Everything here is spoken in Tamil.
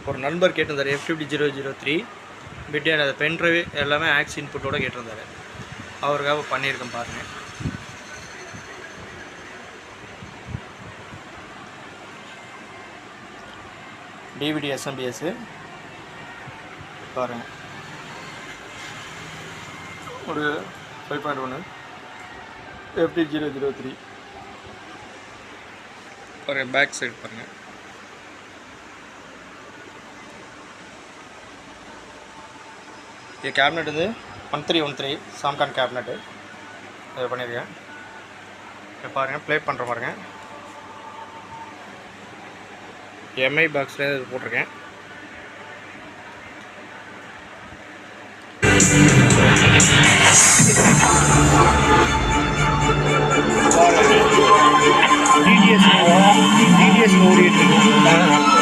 ஒரு நண்பர் கேட்டிருந்தார் F50003 பிட்டன் அது பென்ட்ரைவ் எல்லாமே ஆக்ஸ் இன்புட்டோட கேட்டிருந்தார். அவருக்காக பண்ணியிருக்கேன் பாருங்கள். DVD SMBS பாருங்கள். ஒரு 5.1 FD003 ஒரு பேக் சைடு பாருங்கள். இது கேபினெட் வந்து 1313 சாம்கான் கேபினெட்டு அது பண்ணியிருக்கேன். இப்போ பாருங்கள் ப்ளே பண்ணுற பாருங்க. MI பாக்ஸில் இது போட்டிருக்கேன். DDS ஓடிட்டு இருக்கு.